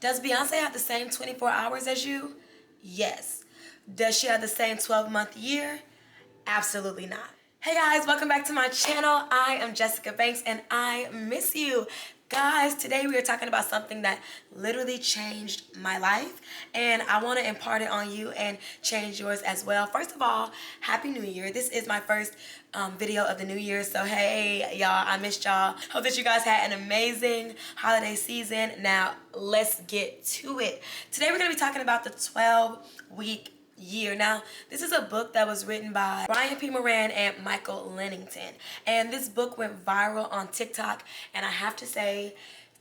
Does Beyonce have the same 24 hours as you? Yes. Does she have the same 12-month year? Absolutely not. Hey guys, welcome back to my channel. I am Jessyka Banks and I miss you. Guys, today we are talking about something that literally changed my life and I want to impart it on you and change yours as well. First of all, Happy New Year. This is my first video of the new year, so hey y'all, I missed y'all. Hope that you guys had an amazing holiday season. Now let's get to it. Today we're going to be talking about the 12-week year. Now, this is a book that was written by Moran and Michael Lennington, and this book went viral on TikTok, and I have to say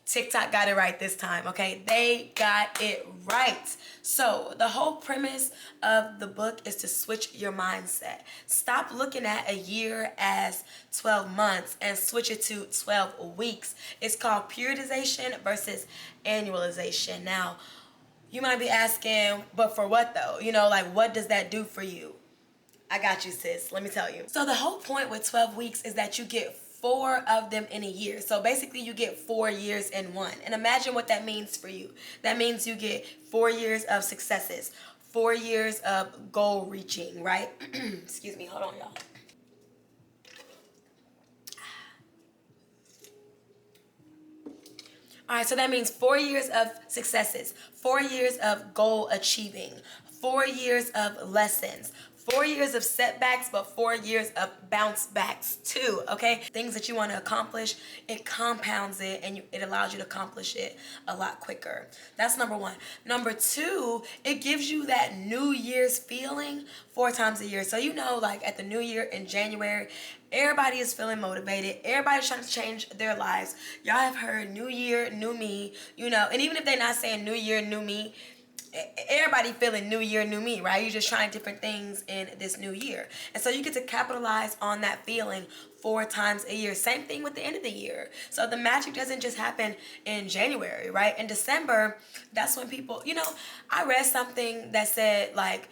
TikTok got it right this time. Okay, they got it right. So the whole premise of the book is to switch your mindset. Stop looking at a year as 12 months and switch it to 12 weeks. It's called periodization versus annualization. Now, you might be asking, but for what though? You know, like, what does that do for you? I got you, sis. Let me tell you. So the whole point with 12 weeks is that you get 4 of them in a year. So basically you get 4 years in one. And imagine what that means for you. That means you get 4 years of successes, 4 years of goal reaching, right? Excuse me. Hold on, y'all. All right, so that means 4 years of successes, 4 years of goal achieving, 4 years of lessons, 4 years of setbacks, but 4 years of bounce backs too, okay? Things that you want to accomplish, it compounds it and it allows you to accomplish it a lot quicker. That's number one. Number two, it gives you that New Year's feeling 4 times a year. So you know, like at the New Year in January, everybody is feeling motivated. Everybody's trying to change their lives. Y'all have heard New Year, New Me, you know, and even if they're not saying New Year, New Me, everybody feeling New Year, New Me, right? You're just trying different things in this new year. And so you get to capitalize on that feeling 4 times a year. Same thing with the end of the year. So the magic doesn't just happen in January, right? In December, that's when people, you know, I read something that said like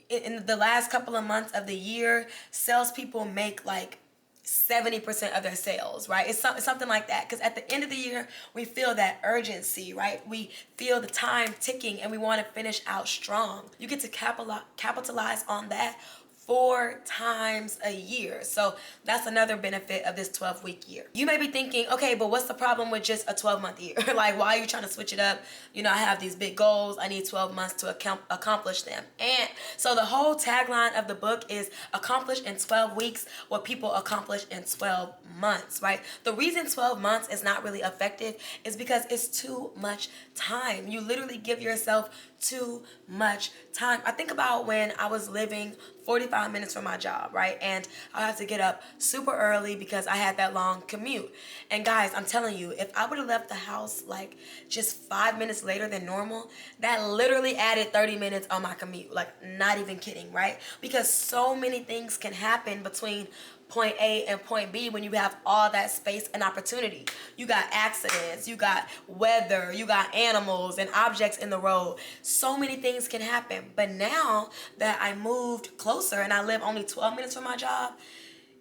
in the last couple of months of the year, salespeople make like 70% of their sales, right? It's something like that, because at the end of the year we feel that urgency, right? We feel the time ticking and we want to finish out strong. You get to capitalize on that 4 times a year. So that's another benefit of this 12-week year. You may be thinking, okay, but what's the problem with just a 12-month year? Like, why are you trying to switch it up? You know, I have these big goals. I need 12 months to accomplish them. And so the whole tagline of the book is accomplish in 12 weeks what people accomplish in 12 months, right? The reason 12 months is not really effective is because it's too much time. You literally give yourself too much time. I think about when I was living 45 minutes from my job, right? And I had to get up super early because I had that long commute. And guys, I'm telling you, if I would have left the house like just 5 minutes later than normal, that literally added 30 minutes on my commute. Like, not even kidding, right? Because so many things can happen between point A and point B when you have all that space and opportunity. You got accidents, you got weather, you got animals and objects in the road. So many things can happen. But now that I moved closer and I live only 12 minutes from my job,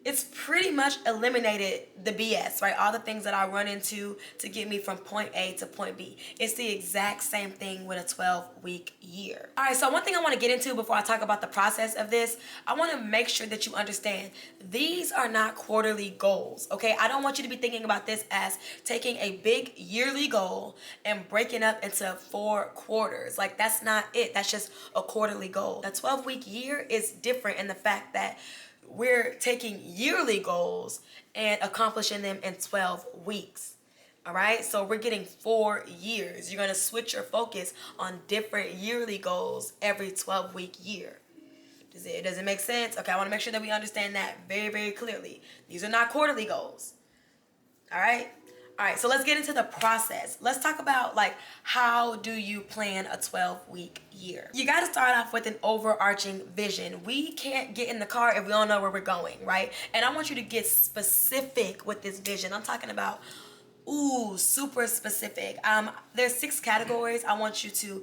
it's pretty much eliminated the BS, right? All the things that I run into to get me from point A to point B. It's the exact same thing with a 12-week year. All right, so one thing I want to get into before I talk about the process of this, I want to make sure that you understand these are not quarterly goals, okay? I don't want you to be thinking about this as taking a big yearly goal and breaking up into 4 quarters. Like, that's not it. That's just a quarterly goal. The 12-week year is different in the fact that we're taking yearly goals and accomplishing them in 12 weeks. All right, so we're getting 4 years. You're going to switch your focus on different yearly goals every 12-week year. Does it make sense? Okay, I want to make sure that we understand that very, very clearly. These are not quarterly goals. All right. All right, so let's get into the process. Let's talk about like, how do you plan a 12-week year? You got to start off with an overarching vision. We can't get in the car if we don't know where we're going, right? And I want you to get specific with this vision. I'm talking about, super specific. There's 6 categories I want you to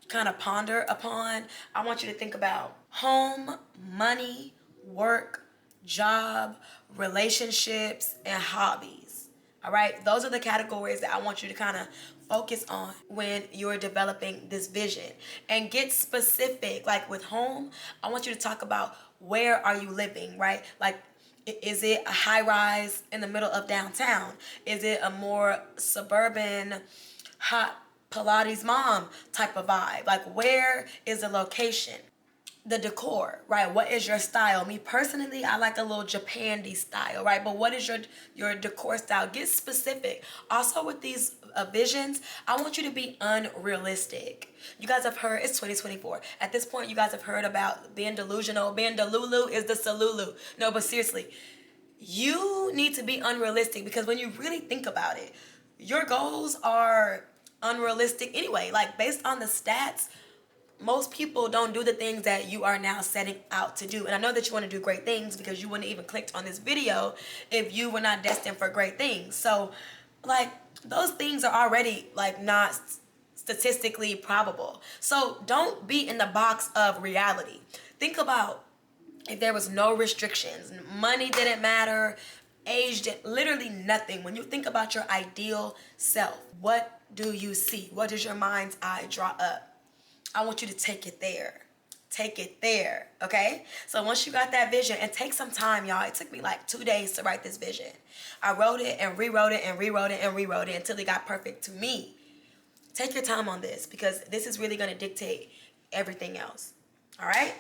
kind of ponder upon. I want you to think about home, money, work, job, relationships, and hobbies. All right, those are the categories that I want you to kind of focus on when you're developing this vision, and get specific. Like with home, I want you to talk about where are you living, right? Like, is it a high rise in the middle of downtown? Is it a more suburban, hot Pilates mom type of vibe? Like, where is the location? The decor, right? What is your style? Me personally, I like a little Japan-y style, right? But what is your decor style? Get specific. Also with these visions, I want you to be unrealistic. You guys have heard, it's 2024. At this point, you guys have heard about being delusional. Being delulu is the salulu. No, but seriously, you need to be unrealistic, because when you really think about it, your goals are unrealistic anyway. Like, based on the stats, most people don't do the things that you are now setting out to do. And I know that you want to do great things, because you wouldn't even clicked on this video if you were not destined for great things. So, like, those things are already, like, not statistically probable. So don't be in the box of reality. Think about if there was no restrictions, money didn't matter, age didn't, literally nothing. When you think about your ideal self, what do you see? What does your mind's eye draw up? I want you to take it there. Take it there, okay? So once you got that vision, and take some time, y'all. It took me like 2 days to write this vision. I wrote it and rewrote it and rewrote it and rewrote it until it got perfect to me. Take your time on this, because this is really going to dictate everything else, all right?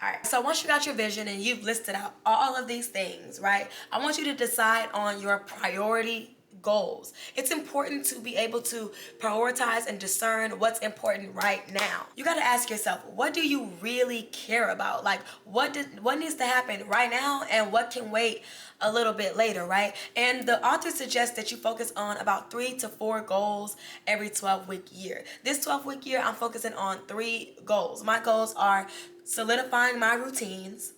All right, so once you got your vision and you've listed out all of these things, right, I want you to decide on your priority goals. It's important to be able to prioritize and discern what's important right now. You got to ask yourself, what do you really care about? Like, what needs to happen right now, and what can wait a little bit later, right? And the author suggests that you focus on about 3 to 4 goals every 12-week year. This 12-week year, I'm focusing on 3 goals. My goals are solidifying my routines,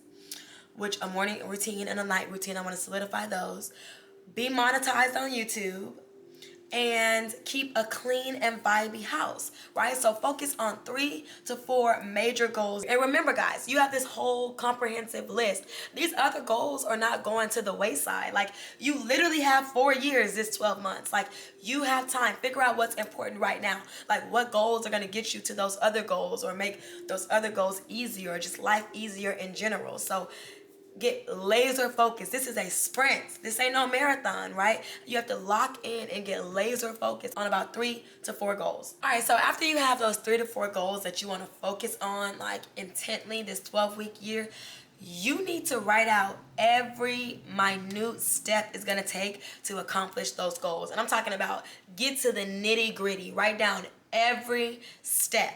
which a morning routine and a night routine. I want to solidify those. Be monetized on YouTube, and keep a clean and vibey house, right? So focus on 3 to 4 major goals. And remember, guys, you have this whole comprehensive list. These other goals are not going to the wayside. Like, you literally have 4 years, this 12 months. Like, you have time. Figure out what's important right now. Like, what goals are going to get you to those other goals, or make those other goals easier, or just life easier in general. So get laser focused. This is a sprint. This ain't no marathon, right? You have to lock in and get laser focused on about 3 to 4 goals. All right, so after you have those 3 to 4 goals that you want to focus on, like, intently this 12-week year, you need to write out every minute step it's going to take to accomplish those goals. And I'm talking about get to the nitty gritty. Write down every step.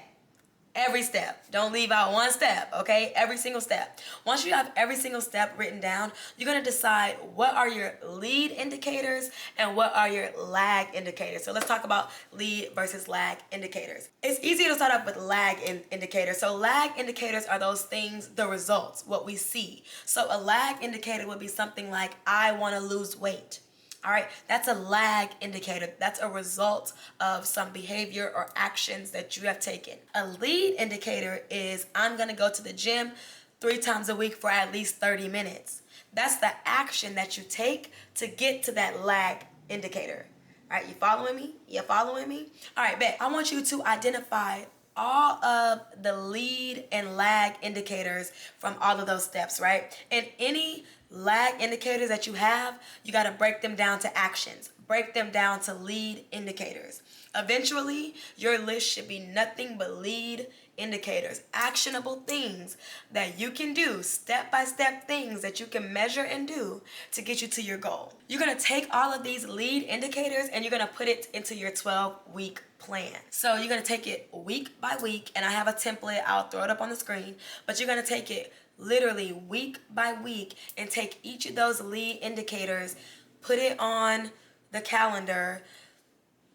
Every step. Don't leave out one step, okay? Every single step. Once you have every single step written down, you're going to decide what are your lead indicators and what are your lag indicators. So let's talk about lead versus lag indicators. It's easier to start off with lag indicators. So lag indicators are those things, the results, what we see. So a lag indicator would be something like, I want to lose weight. All right, that's a lag indicator. That's a result of some behavior or actions that you have taken. A lead indicator is, I'm gonna go to the gym 3 times a week for at least 30 minutes. That's the action that you take to get to that lag indicator. All right, you following me? You following me? All right, bet. I want you to identify all of the lead and lag indicators from all of those steps, right? And any lag indicators that you have, you got to break them down to actions. Break them down to lead indicators. Eventually, your list should be nothing but lead indicators, actionable things that you can do, step-by-step things that you can measure and do to get you to your goal. You're going to take all of these lead indicators and you're going to put it into your 12-week plan. So you're going to take it week by week, and I have a template. I'll throw it up on the screen, but you're going to take it literally week by week and take each of those lead indicators, put it on the calendar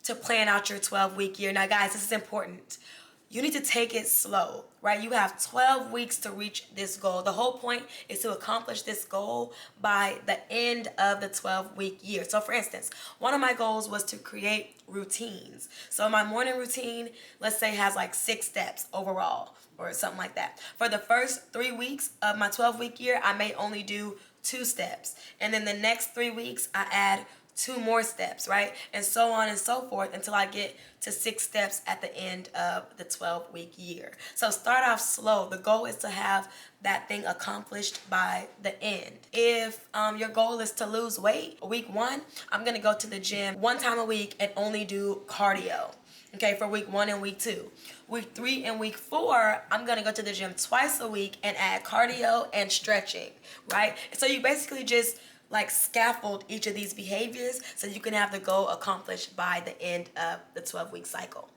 to plan out your 12-week year. Now, guys, this is important. You need to take it slow, right? You have 12 weeks to reach this goal. The whole point is to accomplish this goal by the end of the 12-week year. So for instance, one of my goals was to create routines. So my morning routine, let's say, has like 6 steps overall or something like that. For the first 3 weeks of my 12-week year, I may only do 2 steps. And then the next 3 weeks, I add 2 more steps, right? And so on and so forth until I get to 6 steps at the end of the 12-week year. So start off slow. The goal is to have that thing accomplished by the end. If your goal is to lose weight, week 1, I'm gonna go to the gym 1 time a week and only do cardio. Okay, for week 1 and week 2. Week 3 and week 4, I'm gonna go to the gym twice a week and add cardio and stretching, right? So you basically just like scaffold each of these behaviors so you can have the goal accomplished by the end of the 12-week cycle.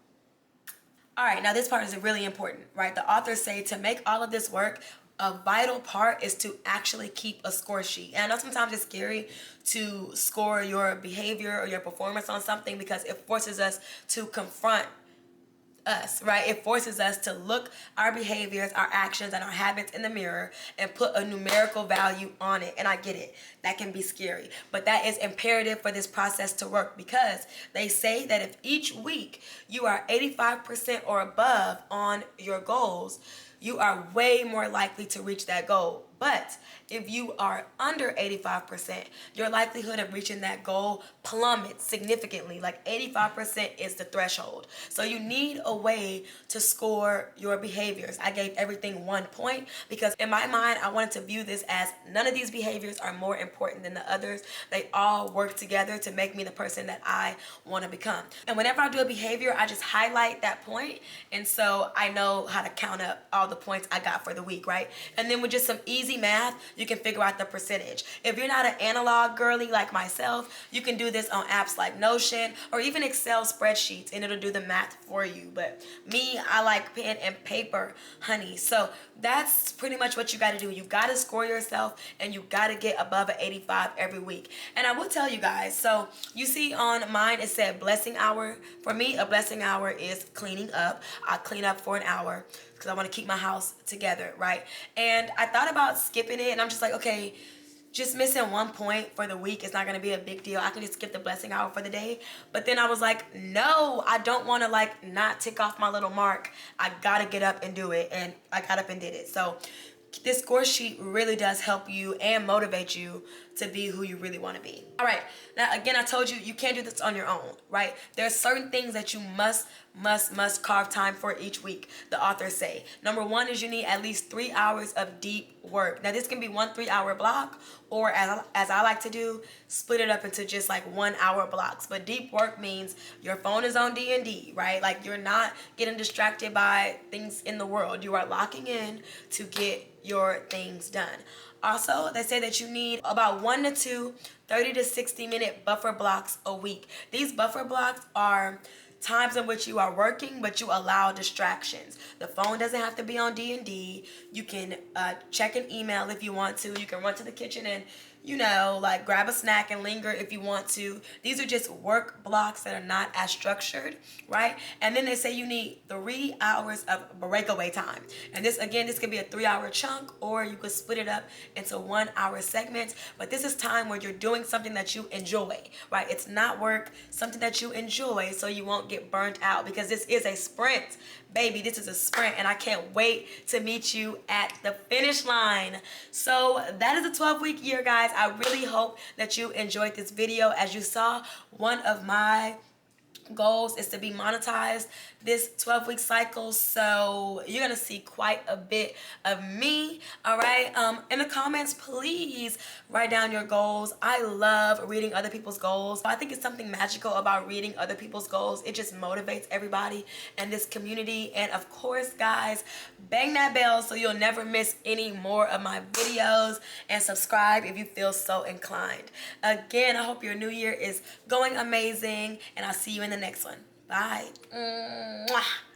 All right, now this part is really important, right? The authors say to make all of this work, a vital part is to actually keep a score sheet. And I know sometimes it's scary to score your behavior or your performance on something because it forces us to confront us, right? It forces us to look our behaviors, our actions, and our habits in the mirror and put a numerical value on it. And I get it. That can be scary. But that is imperative for this process to work because they say that if each week you are 85% or above on your goals, you are way more likely to reach that goal. But if you are under 85%, your likelihood of reaching that goal plummets significantly. Like 85% is the threshold. So you need a way to score your behaviors. I gave everything 1 point because in my mind, I wanted to view this as none of these behaviors are more important than the others. They all work together to make me the person that I want to become. And whenever I do a behavior, I just highlight that point. And so I know how to count up all the points I got for the week, right? And then with just some easy math, you can figure out the percentage. If you're not an analog girly like myself, you can do this on apps like Notion or even Excel spreadsheets and it'll do the math for you. But me, I like pen and paper, honey. So that's pretty much what you got to do. You got to score yourself and you got to get above an 85 every week. And I will tell you guys, so you see on mine it said blessing hour. For me, a blessing hour is cleaning up. I clean up for an hour because I want to keep my house together, right? And I thought about skipping it and I'm just like, okay, just missing 1 point for the week is not going to be a big deal. I can just skip the blessing hour for the day. But then I was like, no, I don't want to like not tick off my little mark. I got to get up and do it. And I got up and did it. So this score sheet really does help you and motivate you to be who you really want to be. All right, now again, I told you, you can't do this on your own, right? There are certain things that you must carve time for each week, the authors say. Number 1 is you need at least 3 hours of deep work. Now this can be 1 3-hour block, or as I like to do, split it up into just like 1 hour blocks. But deep work means your phone is on D&D, right? Like you're not getting distracted by things in the world. You are locking in to get your things done. Also, they say that you need about 1 to 2 30 to 60 minute buffer blocks a week. These buffer blocks are times in which you are working, but you allow distractions. The phone doesn't have to be on D&D. You can check an email if you want to. You can run to the kitchen and, you know, like grab a snack and linger if you want to. These are just work blocks that are not as structured, right? And then they say you need 3 hours of breakaway time. And this, again, this could be a 3-hour chunk, or you could split it up into 1-hour segments. But this is time where you're doing something that you enjoy, right? It's not work, something that you enjoy, so you won't get burnt out, because this is a sprint. Baby, this is a sprint, and I can't wait to meet you at the finish line. So that is a 12-week year, guys. I really hope that you enjoyed this video. As you saw, one of my goals is to be monetized this 12-week cycle, so you're gonna see quite a bit of me. All right, in the comments, please write down your goals. I love reading other people's goals. I think it's something magical about reading other people's goals. It just motivates everybody in this community. And of course, guys, bang that bell so you'll never miss any more of my videos, and subscribe if you feel so inclined. Again, I hope your new year is going amazing, and I'll see you in the next one. Bye. Mwah.